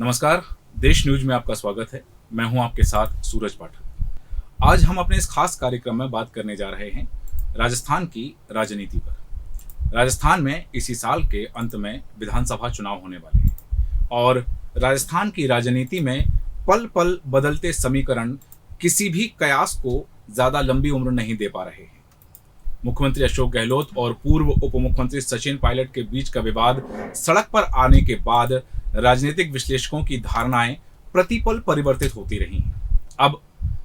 नमस्कार, देश न्यूज में आपका स्वागत है। मैं हूं आपके साथ सूरज पाठक। आज हम अपने इस खास कार्यक्रम में बात करने जा रहे हैं राजस्थान की राजनीति पर। राजस्थान में इसी साल के अंत में विधानसभा चुनाव होने वाले हैं और राजस्थान की राजनीति में पल पल बदलते समीकरण किसी भी कयास को ज्यादा लंबी उम्र नहीं दे पा रहे हैं। मुख्यमंत्री अशोक गहलोत और पूर्व उप मुख्यमंत्री सचिन पायलट के बीच का विवाद सड़क पर आने के बाद राजनीतिक विश्लेषकों की धारणाएं प्रतिपल परिवर्तित होती रही हैं। अब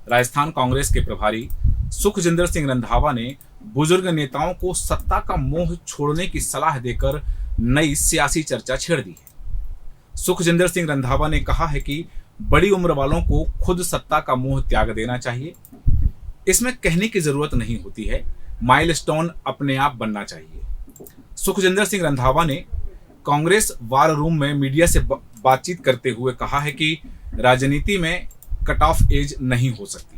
राजस्थान कांग्रेस के प्रभारी सुखजिंदर सिंह रंधावा ने बुजुर्ग नेताओं को सत्ता का मोह छोड़ने की सलाह देकर नई सियासी चर्चा छेड़ दी है। सुखजिंदर सिंह रंधावा ने कहा है कि बड़ी उम्र वालों को खुद सत्ता का मोह त्याग देना चाहिए। इसमें कहने की जरूरत नहीं होती है, माइलस्टोन अपने आप बनना चाहिए। सुखजिंदर सिंह रंधावा ने कांग्रेस वार रूम में मीडिया से बातचीत करते हुए कहा है कि राजनीति में कट ऑफ एज नहीं हो सकती।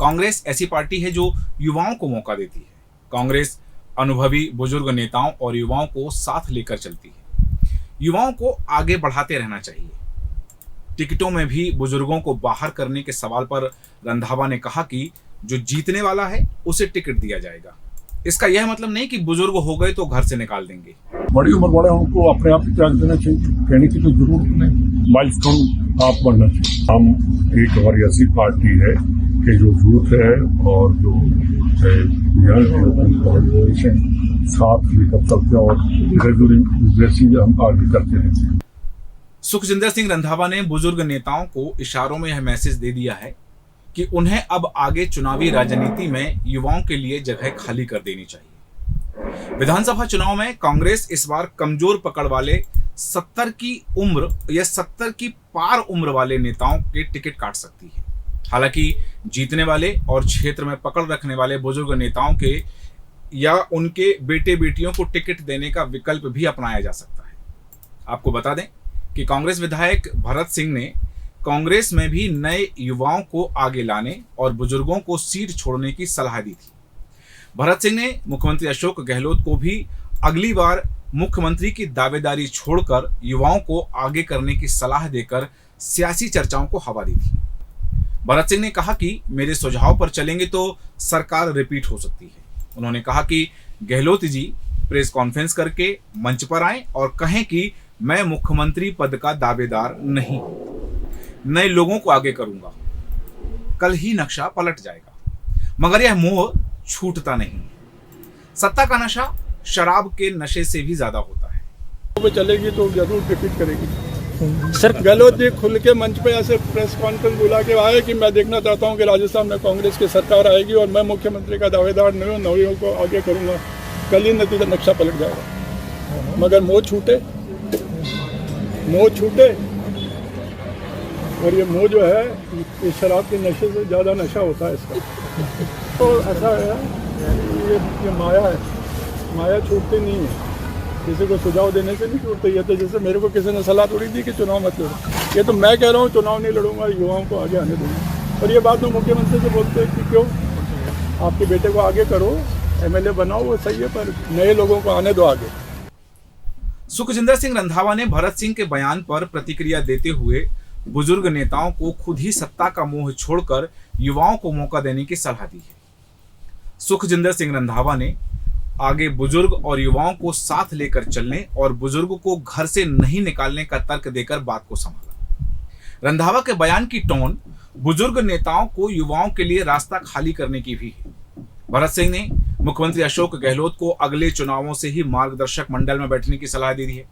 कांग्रेस ऐसी पार्टी है जो युवाओं को मौका देती है। कांग्रेस अनुभवी बुजुर्ग नेताओं और युवाओं को साथ लेकर चलती है। युवाओं को आगे बढ़ाते रहना चाहिए। टिकटों में भी बुजुर्गों को बाहर करने के सवाल पर रंधावा ने कहा कि जो जीतने वाला है उसे टिकट दिया जाएगा। इसका यह मतलब नहीं कि बुजुर्ग हो गए तो घर से निकाल देंगे। बड़ी उम्र वाले उनको अपने आप त्याग देना चाहिए, कहने की तो जरूरत नहीं। माइलस्टोन आप बनना चाहिए। हम एक हमारी ऐसी पार्टी है कि जो यूथ है और जो साथ लेकर चलते हैं और ग्रेजुअली जैसी हम आगे करते हैं। सुखजिंदर सिंह रंधावा ने बुजुर्ग नेताओं को इशारों में यह मैसेज दे दिया है कि उन्हें अब आगे चुनावी राजनीति में युवाओं के लिए जगह खाली कर देनी चाहिए। विधानसभा चुनाव में कांग्रेस इस बार कमजोर पकड़ वाले 70 की उम्र या 70 की पार उम्र वाले नेताओं के टिकट काट सकती है। हालांकि जीतने वाले और क्षेत्र में पकड़ रखने वाले बुजुर्ग नेताओं के या उनके बेटे बेटियों को टिकट देने का विकल्प भी अपनाया जा सकता है। आपको बता दें कि कांग्रेस विधायक भरत सिंह ने कांग्रेस में भी नए युवाओं को आगे लाने और बुजुर्गों को सीट छोड़ने की सलाह दी थी। भरत सिंह ने मुख्यमंत्री अशोक गहलोत को भी अगली बार मुख्यमंत्री की दावेदारी छोड़कर युवाओं को आगे करने की सलाह देकर सियासी चर्चाओं को हवा दी थी। भरत सिंह ने कहा कि मेरे सुझाव पर चलेंगे तो सरकार रिपीट हो सकती है। उन्होंने कहा कि गहलोत जी प्रेस कॉन्फ्रेंस करके मंच पर आए और कहें कि मैं मुख्यमंत्री पद का दावेदार नहीं, नए लोगों को आगे करूंगा, कल ही नक्शा पलट जाएगा। मगर यह मोह छूटता नहीं। सत्ता का नशा शराब के नशे से भी ज्यादा होता है। वो चलेगी तो जरूर रिपीट करेगी। सर गहलोत जी खुल के मंच पे ऐसे प्रेस कॉन्फ्रेंस बुला के आए कि मैं देखना चाहता हूं कि राजस्थान में कांग्रेस की सरकार आएगी और मैं मुख्यमंत्री का दावेदार नहीं हूं, नवयुवकों को आगे करूंगा, कल ही नतीजा नक्शा पलट जाएगा। मगर मोह छूटे और ये मोह जो है इस शराब के नशे से ज़्यादा नशा होता है इसका। तो ऐसा है ये माया है, माया छूटती नहीं है। किसी को सुझाव देने से नहीं छूटती। ये तो जैसे मेरे को किसी ने सलाह थोड़ी दी कि चुनाव मत लड़ो, ये तो मैं कह रहा हूँ चुनाव नहीं लड़ूंगा, युवाओं को आगे आने दूंगा। और ये बात मैं मुख्यमंत्री से बोलते हैं कि क्यों आपके बेटे को आगे करो, MLA बनाओ, वो सही है, पर नए लोगों को आने दो आगे। सुखजिंदर सिंह रंधावा ने भरत सिंह के बयान पर प्रतिक्रिया देते हुए बुजुर्ग नेताओं को खुद ही सत्ता का मोह छोड़कर युवाओं को मौका देने की सलाह दी है। सुखजिंदर सिंह रंधावा ने आगे बुजुर्ग और युवाओं को साथ लेकर चलने और बुजुर्ग को घर से नहीं निकालने का तर्क देकर बात को संभाला। रंधावा के बयान की टोन बुजुर्ग नेताओं को युवाओं के लिए रास्ता खाली करने की भी है। भरत सिंह ने मुख्यमंत्री अशोक गहलोत को अगले चुनावों से ही मार्गदर्शक मंडल में बैठने की सलाह दी है।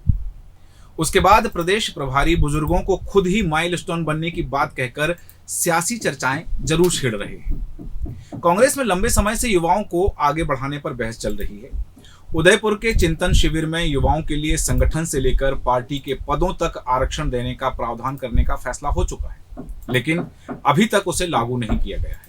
उसके बाद प्रदेश प्रभारी बुजुर्गों को खुद ही माइलस्टोन बनने की बात कहकर सियासी चर्चाएं जरूर छेड़ रहे हैं। कांग्रेस में लंबे समय से युवाओं को आगे बढ़ाने पर बहस चल रही है। उदयपुर के चिंतन शिविर में युवाओं के लिए संगठन से लेकर पार्टी के पदों तक आरक्षण देने का प्रावधान करने का फैसला हो चुका है, लेकिन अभी तक उसे लागू नहीं किया गया है।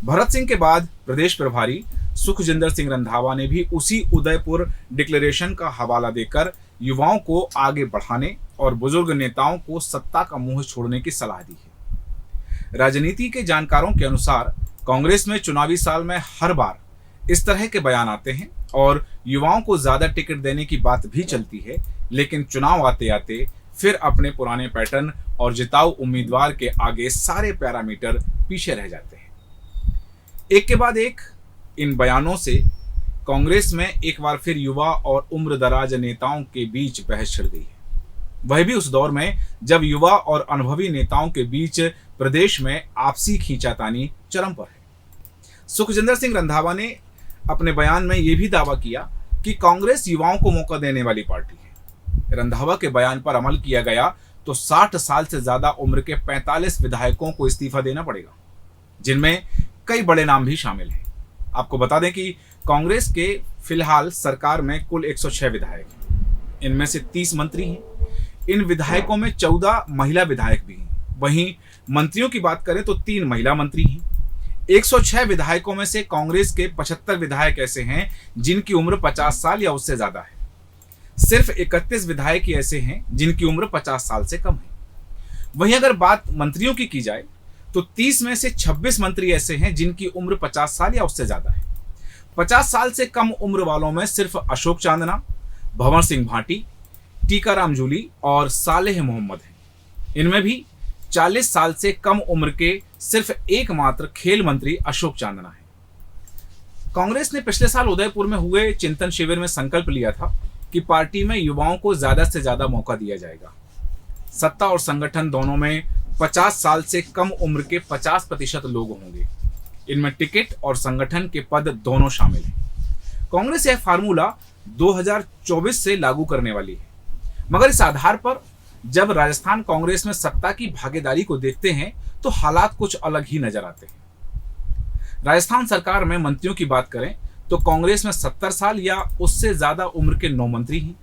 भरत सिंह के बाद प्रदेश प्रभारी सुखजिंदर सिंह रंधावा ने भी उसी उदयपुर डिक्लेरेशन का हवाला देकर युवाओं को आगे बढ़ाने और बुजुर्ग नेताओं को सत्ता का मुंह छोड़ने की सलाह दी है। राजनीति के जानकारों के अनुसार कांग्रेस में चुनावी साल में हर बार इस तरह के बयान आते हैं और युवाओं को ज्यादा टिकट देने की बात भी चलती है, लेकिन चुनाव आते आते फिर अपने पुराने पैटर्न और जिताऊ उम्मीदवार के आगे सारे पैरामीटर पीछे रह जाते हैं। एक के बाद एक इन बयानों से कांग्रेस में एक बार फिर युवा और उम्रदराज नेताओं के बीच बहस छिड़ गई है। वह भी उस दौर में जब युवा और अनुभवी नेताओं के बीच प्रदेश में आपसी खींचातानी चरम पर है। सुखजिंदर सिंह रंधावा ने अपने बयान में यह भी दावा किया कि कांग्रेस युवाओं को मौका देने वाली पार्टी है। रंधावा के बयान पर अमल किया गया तो 60 साल से ज्यादा उम्र के 45 विधायकों को इस्तीफा देना पड़ेगा, जिनमें कई बड़े नाम भी शामिल हैं। आपको बता दें कि कांग्रेस के फिलहाल सरकार में कुल 106 विधायक हैं। इनमें से 30 मंत्री हैं। इन विधायकों में 14 महिला विधायक भी हैं। वहीं मंत्रियों की बात करें तो 3 महिला मंत्री हैं। 106 विधायकों में से कांग्रेस के 75 विधायक ऐसे हैं जिनकी उम्र 50 साल या उससे ज्यादा है। सिर्फ 31 विधायक ही ऐसे हैं जिनकी उम्र 50 साल से कम है। वहीं अगर बात मंत्रियों की जाए तो 30 में से 26 मंत्री ऐसे हैं जिनकी उम्र 50 साल या उससे ज्यादा है। 50 साल से कम उम्र वालों में सिर्फ अशोक चांदना, भंवर सिंह भाटी, टीकाराम जूली और सालेह मोहम्मद हैं। इनमें भी 40 साल से कम उम्र के सिर्फ एकमात्र खेल मंत्री अशोक चांदना है। कांग्रेस ने पिछले साल उदयपुर में हुए चिंतन शिविर में संकल्प लिया था कि पार्टी में युवाओं को ज्यादा से ज्यादा मौका दिया जाएगा। सत्ता और संगठन दोनों में 50 साल से कम उम्र के 50% लोग होंगे। इनमें टिकट और संगठन के पद दोनों शामिल हैं। कांग्रेस यह फार्मूला 2024 से लागू करने वाली है, मगर इस आधार पर जब राजस्थान कांग्रेस में सत्ता की भागीदारी को देखते हैं तो हालात कुछ अलग ही नजर आते हैं। राजस्थान सरकार में मंत्रियों की बात करें तो कांग्रेस में 70 साल या उससे ज्यादा उम्र के 9 मंत्री हैं।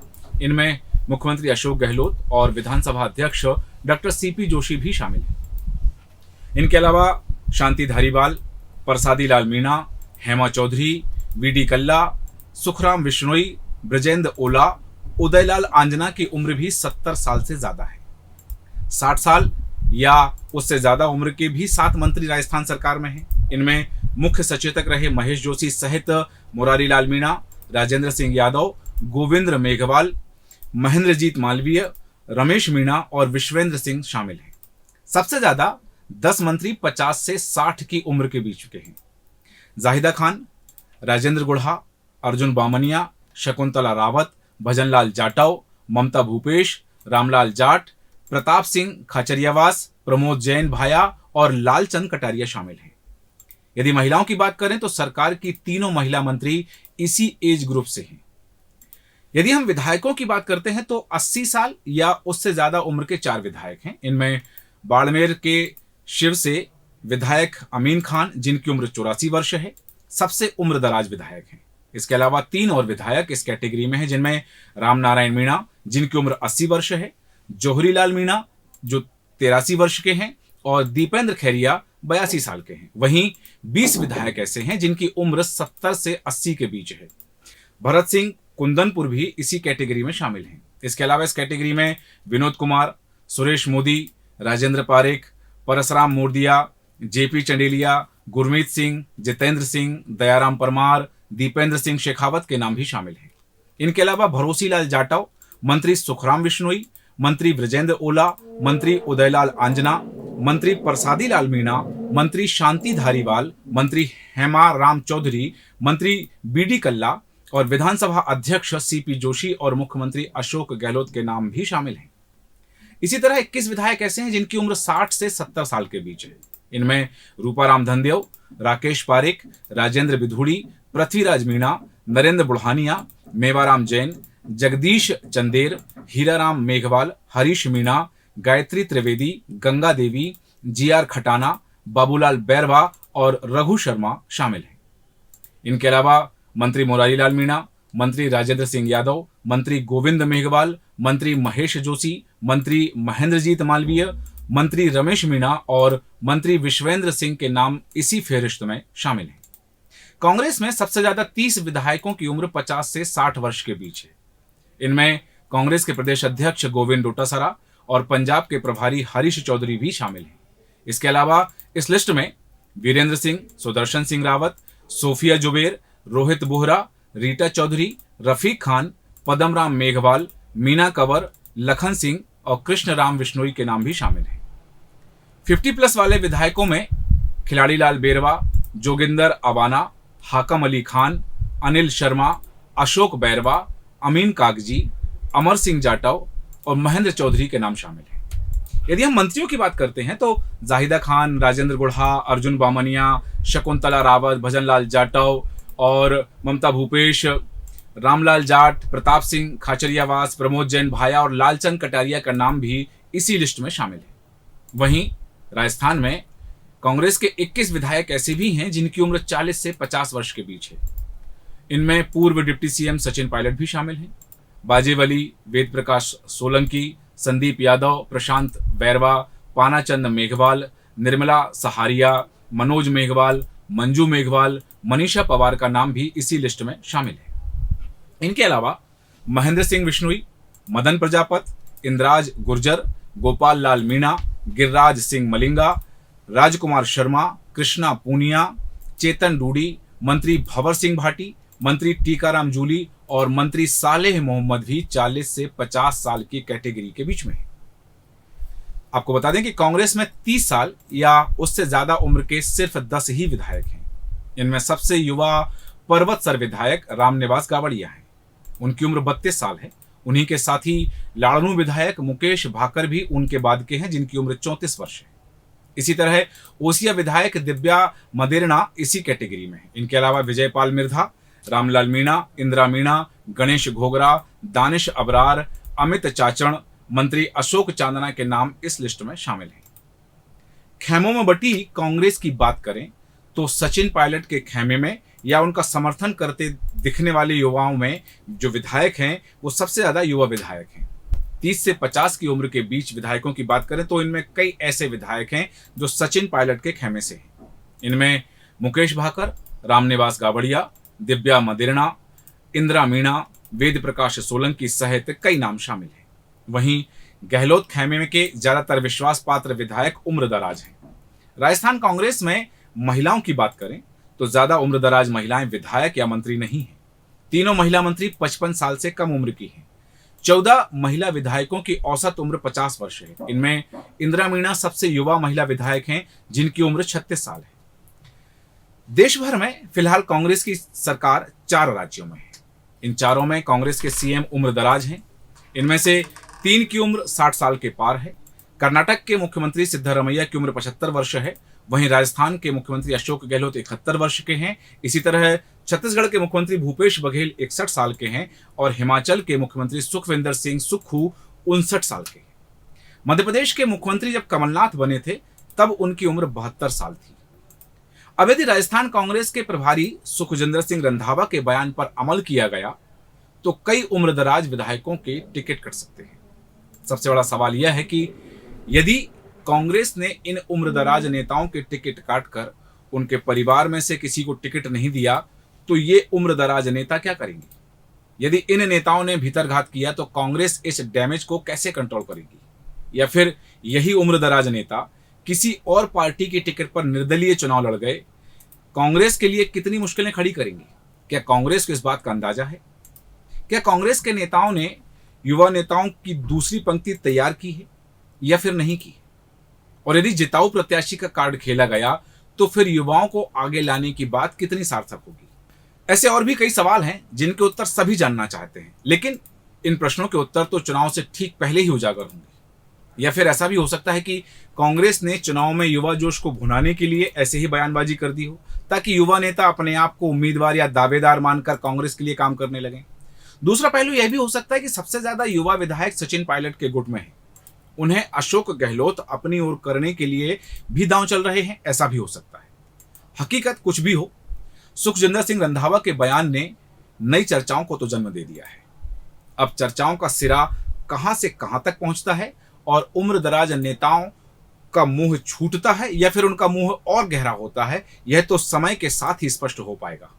इनमें मुख्यमंत्री अशोक गहलोत और विधानसभा अध्यक्ष डॉक्टर सीपी जोशी भी शामिल हैं। इनके अलावा शांति धारीवाल, प्रसादी लाल मीणा, हेमा चौधरी, वीडी कल्ला, सुखराम बिश्नोई, ब्रजेंद्र ओला, उदयलाल आंजना की उम्र भी 70 साल से ज्यादा है। 60 साल या उससे ज्यादा उम्र के भी 7 मंत्री राजस्थान सरकार में हैं। इनमें मुख्य सचेतक रहे महेश जोशी सहित मुरारी लाल मीणा, राजेंद्र सिंह यादव, गोविंद्र मेघवाल, महेंद्रजीत मालवीय, रमेश मीणा और विश्वेंद्र सिंह शामिल हैं। सबसे ज्यादा 10 मंत्री 50 से 60 की उम्र के बीच के हैं। जाहिदा खान, राजेंद्र गुढ़ा, अर्जुन बामनिया, शकुंतला रावत, भजनलाल जाटव, ममता भूपेश, रामलाल जाट, प्रताप सिंह खाचरियावास, प्रमोद जैन भाया और लालचंद कटारिया शामिल हैं। यदि महिलाओं की बात करें तो सरकार की तीनों महिला मंत्री इसी एज ग्रुप से हैं। यदि हम विधायकों की बात करते हैं तो 80 साल या उससे ज्यादा उम्र के 4 विधायक हैं। इनमें बाड़मेर के शिव से विधायक अमीन खान, जिनकी उम्र 84 वर्ष है, सबसे उम्रदराज विधायक हैं। इसके अलावा 3 और विधायक इस कैटेगरी में हैं, जिनमें रामनारायण मीणा, जिनकी उम्र 80 वर्ष है, जोहरी लाल मीणा जो 83 वर्ष के हैं और दीपेंद्र खैरिया 82 साल के हैं। वहीं 20 विधायक ऐसे हैं जिनकी उम्र 70 से 80 के बीच है। भरत सिंह कुंदनपुर भी इसी कैटेगरी में शामिल हैं। इसके अलावा इस कैटेगरी में विनोद कुमार, सुरेश मोदी, राजेंद्र पारेख, परसराम मोरदिया, जेपी चंडेलिया, गुरमीत सिंह, जितेंद्र सिंह, दयाराम परमार, दीपेंद्र सिंह शेखावत के नाम भी शामिल हैं। इनके अलावा भरोसीलाल जाटव, मंत्री सुखराम बिश्नोई, मंत्री ब्रजेंद्र ओला, मंत्री उदयलाल आंजना, मंत्री प्रसादी लाल मीणा, मंत्री शांति धारीवाल, मंत्री हेमा राम चौधरी, मंत्री बीडी कल्ला और विधानसभा अध्यक्ष सीपी जोशी और मुख्यमंत्री अशोक गहलोत के नाम भी शामिल हैं। इसी तरह 21 विधायक ऐसे हैं जिनकी उम्र 60 से 70 साल के बीच है। इनमें रूपाराम धनदेव, राकेश पारेख, राजेंद्र बिधूड़ी, पृथ्वीराज मीणा, नरेंद्र बुढ़ानिया, मेवाराम जैन, जगदीश चंदेर, हीराराम मेघवाल, हरीश मीणा, गायत्री त्रिवेदी, गंगा देवी, जीआर खटाना, बाबूलाल बैरवा और रघु शर्मा शामिल हैं। इनके अलावा मंत्री मुरारी लाल मीणा, मंत्री राजेंद्र सिंह यादव, मंत्री गोविंद मेघवाल, मंत्री महेश जोशी, मंत्री महेंद्रजीत मालवीय, मंत्री रमेश मीणा और मंत्री विश्वेंद्र सिंह के नाम इसी फेहरिस्त में शामिल हैं। कांग्रेस में सबसे ज्यादा 30 विधायकों की उम्र 50 से 60 वर्ष के बीच है। इनमें कांग्रेस के प्रदेश अध्यक्ष गोविंद डोटासरा और पंजाब के प्रभारी हरीश चौधरी भी शामिल हैं। इसके अलावा इस लिस्ट में वीरेंद्र सिंह, सुदर्शन सिंह रावत, सोफिया जुबेर, रोहित बोहरा, रीटा चौधरी, रफीक खान, पदमराम मेघवाल, मीना कंवर, लखन सिंह और कृष्ण राम विश्नोई के नाम भी शामिल हैं। 50+ वाले विधायकों में खिलाड़ी लाल बेरवा, जोगिंदर अवाना, हाकम अली खान, अनिल शर्मा, अशोक बैरवा, अमीन कागजी, अमर सिंह जाटव और महेंद्र चौधरी के नाम शामिल हैं। यदि हम मंत्रियों की बात करते हैं तो जाहिदा खान, राजेंद्र गुढ़ा, अर्जुन बामनिया, शकुंतला रावत, भजनलाल जाटव और ममता भूपेश, रामलाल जाट, प्रताप सिंह खाचरियावास, प्रमोद जैन भाया और लालचंद कटारिया का नाम भी इसी लिस्ट में शामिल है। वहीं राजस्थान में कांग्रेस के 21 विधायक ऐसे भी हैं जिनकी उम्र 40 से 50 वर्ष के बीच है। इनमें पूर्व डिप्टी सीएम सचिन पायलट भी शामिल हैं। बाजेवली, वेद प्रकाश सोलंकी, संदीप यादव, प्रशांत बैरवा, पानाचंद मेघवाल, निर्मला सहारिया, मनोज मेघवाल, मंजू मेघवाल, मनीषा पवार का नाम भी इसी लिस्ट में शामिल है। इनके अलावा महेंद्र सिंह विश्नोई, मदन प्रजापत, इंद्राज गुर्जर, गोपाल लाल मीणा, गिरिराज सिंह मलिंगा, राजकुमार शर्मा, कृष्णा पूनिया, चेतन डूडी, मंत्री भंवर सिंह भाटी, मंत्री टीकाराम जूली और मंत्री सालेह मोहम्मद भी 40 से 50 साल की कैटेगरी के बीच में है। आपको बता दें कि कांग्रेस में 30 साल या उससे ज्यादा उम्र के सिर्फ 10 ही विधायक हैं। इनमें सबसे युवा पर्वतसर विधायक रामनिवास गावड़िया हैं। उनकी उम्र 32 साल है। उन्हीं के साथ ही लाड़नू विधायक मुकेश भाकर भी उनके बाद के हैं जिनकी उम्र 34 वर्ष है। इसी तरह ओसिया विधायक दिव्या मदेरणा इसी कैटेगरी में है। इनके अलावा विजयपाल मिर्धा, रामलाल मीणा, इंदिरा मीणा, गणेश घोगरा, दानिश अबरार, अमित चाचण, मंत्री अशोक चांदना के नाम इस लिस्ट में शामिल हैं। खेमों में बटी कांग्रेस की बात करें तो सचिन पायलट के खेमे में या उनका समर्थन करते दिखने वाले युवाओं में जो विधायक हैं वो सबसे ज्यादा युवा विधायक हैं। 30 से 50 की उम्र के बीच विधायकों की बात करें तो इनमें कई ऐसे विधायक हैं जो सचिन पायलट के खेमे से हैं। इनमें मुकेश भाकर, रामनिवास गावड़िया, दिव्या मदेरणा, इंदिरा मीणा, वेद प्रकाश सोलंकी सहित कई नाम शामिल हैं। वहीं गहलोत खेमे के ज्यादातर विश्वास पात्र विधायक उम्रदराज हैं। राजस्थान कांग्रेस में महिलाओं की बात करें तो ज्यादा उम्रदराज महिलाएं विधायक या मंत्री नहीं हैं। तीनों महिला मंत्री 55 साल से कम उम्र की हैं। 14 महिला विधायकों की औसत उम्र 50 वर्ष है। इनमें इंदिरा मीणा सबसे युवा महिला विधायक हैं जिनकी उम्र 36 साल है। देश भर में फिलहाल कांग्रेस की सरकार 4 राज्यों में है। इन चारों में कांग्रेस के सीएम उम्रदराज हैं। इनमें से 3 की उम्र 60 साल के पार है। कर्नाटक के मुख्यमंत्री सिद्धरमैया की उम्र 75 वर्ष है। वहीं राजस्थान के मुख्यमंत्री अशोक गहलोत 71 वर्ष के हैं। इसी तरह छत्तीसगढ़ के मुख्यमंत्री भूपेश बघेल 61 साल के हैं और हिमाचल के मुख्यमंत्री सुखविंदर सिंह सुक्खू 59 साल के हैं। मध्य प्रदेश के मुख्यमंत्री जब कमलनाथ बने थे तब उनकी उम्र 72 साल थी। अब यदि राजस्थान कांग्रेस के प्रभारी सुखजिंदर सिंह रंधावा के बयान पर अमल किया गया तो कई उम्रदराज विधायकों के टिकट कट सकते हैं। सबसे बड़ा सवाल यह है कि यदि कांग्रेस ने इन उम्रदराज नेताओं के टिकट काटकर उनके परिवार में से किसी को टिकट नहीं दिया तो ये उम्रदराज नेता क्या करेंगे? यदि इन नेताओं ने भीतरघात किया तो कांग्रेस इस डैमेज को कैसे कंट्रोल करेगी? या फिर यही उम्रदराज नेता किसी और पार्टी की टिकट पर निर्दलीय चुनाव लड़ गए, कांग्रेस के लिए कितनी मुश्किलें खड़ी करेंगे? क्या कांग्रेस को इस बात का अंदाजा है? क्या कांग्रेस के नेताओं ने युवा नेताओं की दूसरी पंक्ति तैयार की है या फिर नहीं की? और यदि जिताऊ प्रत्याशी का कार्ड खेला गया तो फिर युवाओं को आगे लाने की बात कितनी सार्थक होगी? ऐसे और भी कई सवाल हैं जिनके उत्तर सभी जानना चाहते हैं, लेकिन इन प्रश्नों के उत्तर तो चुनाव से ठीक पहले ही उजागर होंगे। या फिर ऐसा भी हो सकता है कि कांग्रेस ने चुनाव में युवा जोश को भुनाने के लिए ऐसे ही बयानबाजी कर दी हो ताकि युवा नेता अपने आप को उम्मीदवार या दावेदार मानकर कांग्रेस के लिए काम करने लगे। दूसरा पहलू यह भी हो सकता है कि सबसे ज्यादा युवा विधायक सचिन पायलट के गुट में है। उन्हें अशोक गहलोत अपनी ओर करने के लिए भी दांव चल रहे हैं, ऐसा भी हो सकता है। हकीकत कुछ भी हो, सुखजिंदर सिंह रंधावा के बयान ने नई चर्चाओं को तो जन्म दे दिया है। अब चर्चाओं का सिरा कहां से कहां तक पहुंचता है और उम्रदराज नेताओं का मुंह छूटता है या फिर उनका मुंह और गहरा होता है, यह तो समय के साथ ही स्पष्ट हो पाएगा।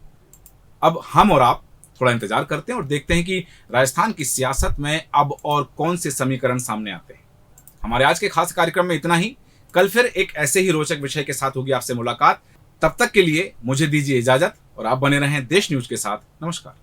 अब हम और आप थोड़ा इंतजार करते हैं और देखते हैं कि राजस्थान की सियासत में अब और कौन से समीकरण सामने आते हैं। हमारे आज के खास कार्यक्रम में इतना ही। कल फिर एक ऐसे ही रोचक विषय के साथ होगी आपसे मुलाकात। तब तक के लिए मुझे दीजिए इजाजत और आप बने रहें देश न्यूज के साथ। नमस्कार।